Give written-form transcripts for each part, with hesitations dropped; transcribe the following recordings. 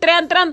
3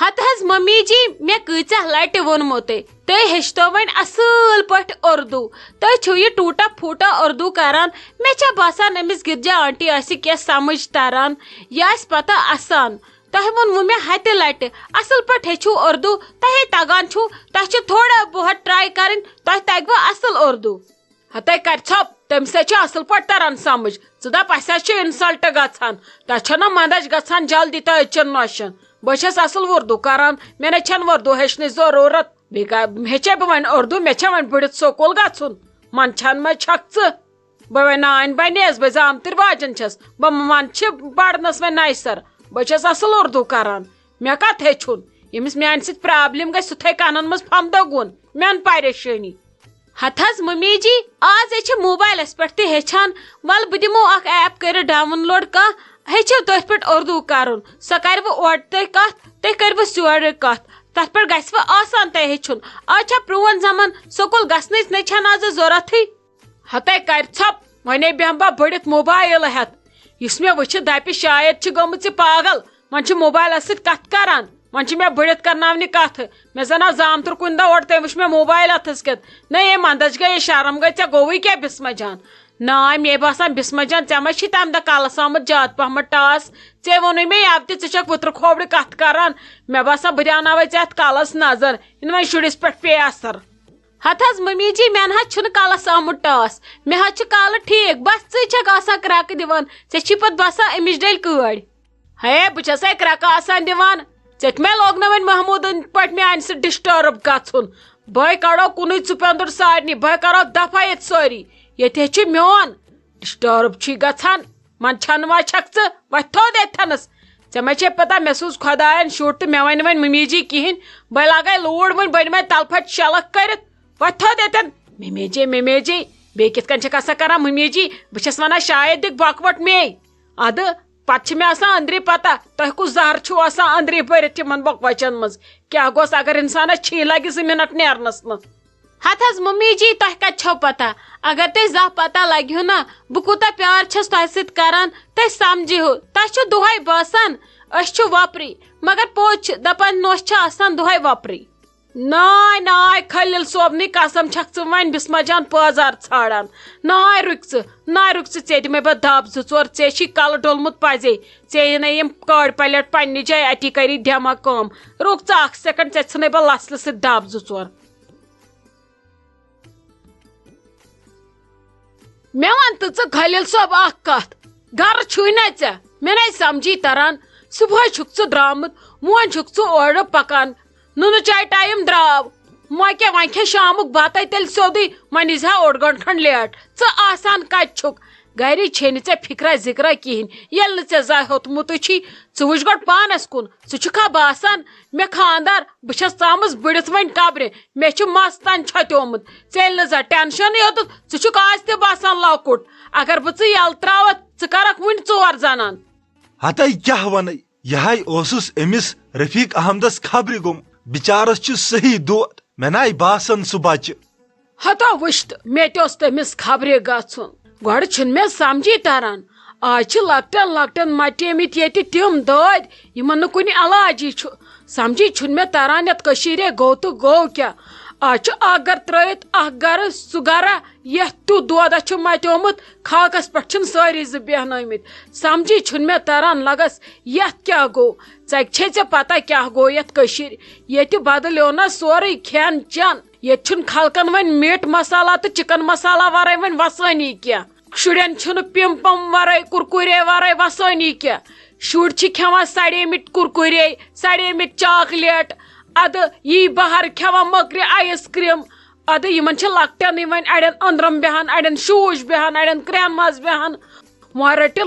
ہت حظ ممی جی مے کۭژاہ لٹہِ ووٚنمو تُہۍ ہیٚچھتو وۄنۍ اصل پٲٹھۍ اردو تُہۍ چھِو یہِ ٹوٹا پھوٹا اردو کران مےٚ چھا باسان أمِس گِرجا آنٹی آسہِ کینٛہہ سمجھ تران یہِ آسہِ پتہ آسان تۄہہِ ووٚنوُ مےٚ ہتہِ لٹہِ اصل پٲٹھۍ ہیٚچھِو اردو تۄہے تگان چھُو تۄہہِ چھُ تھوڑا بہت ٹراے کرٕنۍ تۄہہِ تگوٕ اصل اردو ہتے کر ژھوپ تٔمِس چھُ اصل پٲٹھۍ تران سمجھ ژٕ دپ اسہِ حظ چھُ انسلٹ گژھان تۄہہِ چھو مندج گژھان جلدی تۄہہِ أچھن نوشن بہٕ چھس اصل اردو کران مےٚ نَے چھنہٕ اردو ہیٚچھنٕچ ضروٗرت بیٚیہِ ہیٚچھے بہٕ وۄنۍ اردو مےٚ چھا وۄنۍ پٔرِتھ سکوٗل گژھُن منٛدچھان ما چھکھ ژٕ بہٕ وۄنۍ نانۍ بنیس بہٕ زامتٕر واجن چھس بہٕ منٛدچھِ پرنس وۄنۍ نَیہِ سر بہٕ چھس اصل اردو کران مےٚ کتھ ہیٚچھُن ییٚمِس میانہِ سۭتۍ پرابلم گژھِ سُہ تھایہِ کانن منٛز پھمب دگُن مےٚ اَن پریشٲنی ہت حظ ممی جی آز چھِ موبائلس پٮ۪ٹھ تہِ ہیٚچھان ول بہٕ دِمو اکھ ایپ کٔرِتھ ڈاوُن لوڈ کانٛہہ ہیٚچھِو تٔتھۍ پٮ۪ٹھ اردو کرُن سۄ کرِوٕ اورٕ تۄہہِ کتھ تُہۍ کٔرِوٕ سورٕ کتھ تتھ پٮ۪ٹھ گژھوٕ آسان تۄہہِ ہیٚچھُن آز چھا پرون زمان سکوٗل گژھنٕچ نَے چھنہٕ آز ضروٗرتھٕے ہتے کر ژھوپ وۄنۍ بیٚہمہٕ بہٕ بٔڑِتھ موبایل ہٮ۪تھ یُس مےٚ وٕچھِ دپہِ شاید چھِ گٔمٕژ یہِ پاگل وۄنۍ چھِ موبایلس سۭتۍ کتھ کران وۄنۍ چھِ مےٚ بٔڑِتھ کرناونہِ کتھٕ مےٚ زن آو زامتُر کُنہِ دۄہ اورٕ تٔمۍ وٕچھ مےٚ موبایل اتھس کٮ۪تھ نہ اے منٛدچھ گٔے شرم گٔے ژےٚ گوٚوُے کیٛاہ بسمہ جان نا مے باسان بسمہ جان ژےٚ ما چھی تمہِ دۄہ کلس آمُت زیادٕ پہمتھ ٹاس ژےٚ ووٚنُے مےٚ یَوٕ تہِ ژٕ چھکھ وٕترٕ کھوورِ کتھ کران مےٚ باسان بہٕ دیٛاوناوے ژےٚ اتھ کلس نظر یِنہٕ وۄنۍ شُرِس پٮ۪ٹھ پیٚیہِ اثر ہت حظ ممی جی مےٚ نہ حظ چھُنہٕ کلس آمُت ٹاس مےٚ حظ چھُ کالہٕ ٹھیٖک بس ژٕے چھکھ آسان کرٛٮ۪کہٕ دِوان ژےٚ چھی پتہٕ باسان امِچ ڈٔلۍ کٲڑۍ ہے بہٕ چھسے کرٛٮ۪کہٕ آسان دِوان ژےٚ مےٚ لوگ نہٕ وۄنۍ محموٗدن پٲٹھۍ میانہِ سۭتۍ ڈسٹٲرٕب گژھُن بہٕ کڑو کُنُے ژُپیٚندُر سارنٕے بہٕ کرو دفا ییٚتہِ سٲری ییٚتہِ چھِ میون ڈسٹٲرٕب چھی گژھان منٛدچھان ما چھکھ ژٕ وۄتھ تھوٚد ییٚتھنس ژےٚ ما چھے پتہ مےٚ سوٗز خۄداین شُر تہٕ مےٚ وَنہِ وۄنۍ ممی جی کِہینۍ بہٕ لاگے لوٗر وۄنۍ بٔنۍ مےٚ تلہٕ پھٹ شلکھ کٔرِتھ وۄتھ تھوٚد ییٚتٮ۪ن ممی جی بیٚیہِ کِتھ کٔنۍ چھکھ آسان کران ممی جی بہٕ چھس ونان شاید دِکھ بۄکہٕ وٹ مے ادٕ پتہٕ چھِ مےٚ آسان أنٛدری پتہ تۄہہِ کُس زہر چھُو آسان أنٛدری بٔرِتھ تِمن بۄکہٕ منٛز کیٛاہ گوٚژھ اگر انسانس چھی لگہِ 2 مِنٹ نیرنس منٛز ہت حظ ممی جی تۄہہِ کتہِ چھو پتہ اگر تۄہہِ زانٛہہ پتہ لگِہو نا بہٕ کوٗتاہ پیار چھس تۄہہِ سۭتۍ کران تُہۍ سمجِہو تۄہہِ چھُ دۄہے باسان أسۍ چھِ وۄپرٕے مگر پوٚز چھِ دپان نۄش چھِ آسان دۄہے وۄپرٕے ناے خلیل صوبنٕے قسم چھکھ ژٕ وۄنۍ بسمہ جان پٲزار ژھانڈان ناے رُکہِ ژٕ ژےٚ دِمے بہٕ دب 2-4 ژےٚ چھی کلہٕ ڈولمُت پزے ژےٚ یِنَے یِم کٲڑۍ پلیٹ پننہِ جایہِ اتی کری دٮ۪ماغ کٲم رُک ژٕ 1 سیکنڈ ژےٚ ژھٕنَے بہٕ لسلہِ سۭتۍ دب 2-4 مےٚ وَن تہٕ ژٕ خلیل صٲب اکھ کتھ گرٕ چھُے نا ژےٚ مےٚ نَے سمجھی تران صبحٲے چھُکھ ژٕ درٛامُت وۄنۍ چھُکھ ژٕ اورٕ پکان نُنہٕ چاے ٹایم درٛاو وۄنۍ کیٛاہ وۄنۍ کھے شامُک بتے تیٚلہِ سیوٚدُے وۄنۍ ییٖزِ ہا 1 گٲنٛٹہٕ کھنٛڈ لیٹ ژٕ آسان کتہِ چھُکھ گرِ چھے نہٕ ژےٚ فِکرا ذِکرا کِہینۍ ییٚلہِ نہٕ ژےٚ زانٛہہ ہیوٚتمُتٕے چھی ژٕ وٕچھ گۄڈٕ پانس کُن ژٕ چھُکھا باسان مےٚ خاندار بہٕ چھس ژامٕژ بٔڑِتھ وۄنۍ قبرِ مےٚ چھُ مس تان چھۄتیومُت ژےٚ ییٚلہِ نہٕ زانٛہہ ٹینشنٕے ہیوٚتُتھ ژٕ چھُکھ آز تہِ باسان لۄکُٹ اگر بہٕ ژٕ یلہٕ تراوتھ ژٕ کرکھ وُنہِ 4 زنان ہتے کیٛاہ ونے یہے اوسُس أمِس رفیق احمدس خبرِ گوٚمُت بِچارس چھُ صحیح دود مےٚ ناے باسان سُہ بچہِ ہتا وٕچھ تہٕ مےٚ تہِ اوس تٔمِس خبرِ گژھُن گۄڈٕ چھُنہٕ مےٚ سمجھی تران آز چھِ لۄکٹٮ۪ن مٹیمٕتۍ ییٚتہِ تِم دٲدۍ یِمن نہٕ کُنہِ علاجی چھُ سمجھی چھُنہٕ مےٚ تران یتھ کٔشیٖرے گوٚو تہٕ گوٚو کیٛاہ آز چھُ اکھ گرٕ ترٲیِتھ اکھ گرٕ سُہ گرا یتھ تیُتھ دۄدا چھُ متیومُت خاکس پٮ۪ٹھ چھِنہٕ سٲری 2 بیٚہنٲومٕتۍ سمجھی چھُنہٕ مےٚ تران لگس یتھ کیٛاہ گوٚو ژےٚ چھے ژےٚ پتہ کیٛاہ گوٚو یتھ کٔشیٖرِ ییٚتہِ بدلیو نا سورُے کھٮ۪ن چٮ۪ن ییٚتہِ چھُنہٕ خلقن وۄنۍ میٖٹ مسالا تہٕ چکن مسالا ورٲے وۄنۍ وسٲنی کینٛہہ شُرٮ۪ن چھُنہٕ پِمپم ورٲے کُرکُرے ورٲے وسٲنی کینٛہہ شُرۍ چھِ کھٮ۪وان سڑیمٕتۍ کُرکُرے سڑیمٕتۍ چاکلیٹ ادٕ یی بہار کھٮ۪وان مٔکرِ آیس کریم ادٕ یِمن چھِ لۄکٹٮ۪نٕے وۄنۍ اڑٮ۪ن أنٛدرم بیہان اڑٮ۪ن شوٗش بیہان اڑٮ۪ن کرٛٮ۪ن منٛز بیہان وۄنۍ رٔٹہِ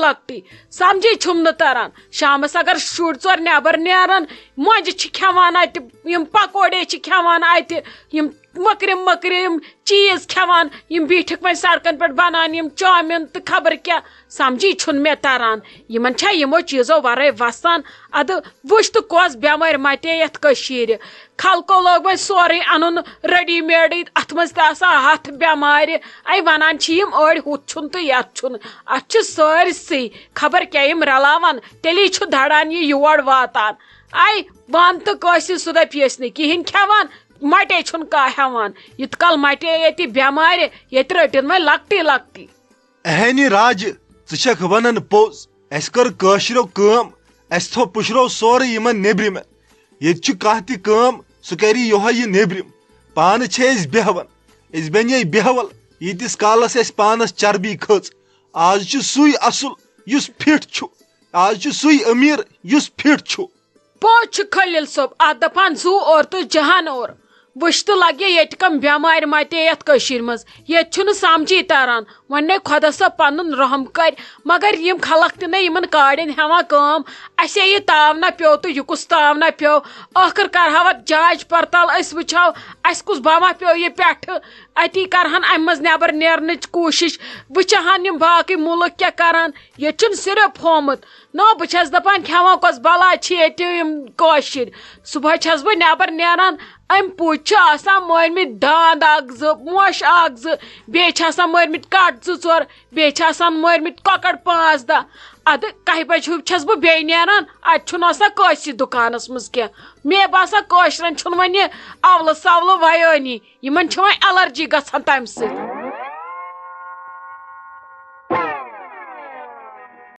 لۄکٹی سمجھی چھُم نہٕ تران شامس اگر شُرۍ 4 نٮ۪بر نیران مۄنجہِ چھِ کھٮ۪وان اتہِ یِم پکوڑے چھِ کھٮ۪وان اتہِ یِم مکرم مکرم چیز کھیوان یم بیٹھک وۄنۍ سڑکن پہ بنان یم چامن تو خبر کیا سمجھی چھن مے تران یمن چھا یمو چیزو ورٲے وسان اد وچھ تو کۄس بٮ۪مٲرۍ متے یتھ کٔشیٖرِ خلقو لوگ وۄنۍ سورُے انُن ریڈی میڈٕے اتھ منٛز تہِ آسان ہتھ بٮ۪مارِ اے ونان چھ یم أڑۍ ہُتھ چھُن تہٕ یتھ چھُن اتھ چھُ سٲرسٕے خبر کیاہ یم رلاوان تیلی چھُ دڑان یہِ یور واتان اے بند تہٕ کٲنٛسہِ سُہ دپہِ أسۍ نہٕ کہیٖنۍ کھٮ۪وان مٹے چھُنہٕ کانٛہہ ہٮ۪وان یِتھ کال مٹے ییٚتہِ بٮ۪مارِ ییٚتہِ رٔٹِن وۄنۍ لۄکٹی لۄکٹی اہنی راجہِ ژٕ چھکھ ونان پوٚز اسہِ کٔر کٲشرو کٲم اسہِ تھوٚو پُشرو سورُے یِمن نیبرِمن ییٚتہِ چھُ کانٛہہ تہِ کٲم سُہ کرِ یِہوے یہِ نیبرِم پانہٕ چھِ أسۍ بیہوان أسۍ بنے بیہول ییٖتِس کالس اسہِ پانس چربی کھٔژ آز چھُ سُے اصل یُس فِٹ چھُ آز چھُ سُے أمیٖر یُس فِٹ چھُ پوٚز چھُ خلیل صٲب اتھ دپان زو اور تہٕ جہان اور وٕچھ تہٕ لگہِ ییٚتہِ کم بٮ۪مارِ متے یتھ کٔشیٖرِ منٛز ییٚتہِ چھُنہٕ سمجھی تران وۄنۍ نے خۄدا صٲب پنُن رحم کرِ مگر یم خلق تہِ نے یمن کاڑٮ۪ن ہٮ۪وان کٲم اسے یہِ تاونا پیو تہٕ یہِ کُس تاونا پیو ٲخر کرہاو اتھ جانچ پڑتال أسۍ وٕچھو اسہِ کُس بما پیو یہِ پٮ۪ٹھٕ اتی کرہن امہِ منٛز نٮ۪بر نیرنٕچ کوٗشش وٕچھِ ہن یم باقٕے مُلک کیاہ کران ییٚتہِ چھُنہٕ صرف ہومُت نو بہٕ چھس دپان کھٮ۪وان کۄس بلا چھِ ییٚتہِ یم کٲشِرۍ صبحٲے چھس بہٕ نٮ۪بر نیران امہِ پوٗتۍ چھِ آسان مٲرمٕتۍ داند اکھ زٕ موش اکھ زٕ بیٚیہِ چھِ آسان مٲرمٕتۍ کٹ زٕ ژور بیٚیہِ چھِ آسان مٲرمٕتۍ کۄکر 5-10 ادٕ کہہِ بجہِ ہیوٗ چھس بہٕ بیٚیہِ نیران اتہِ چھُنہٕ آسان کٲنٛسہِ دُکانس منٛز کینٛہہ مےٚ باسان کٲشرٮ۪ن چھُنہٕ وۄنۍ یہِ اولہٕ سولہٕ ویٲنی یِمن چھِ وۄنۍ ایلرجی گژھان تمہِ سۭتۍ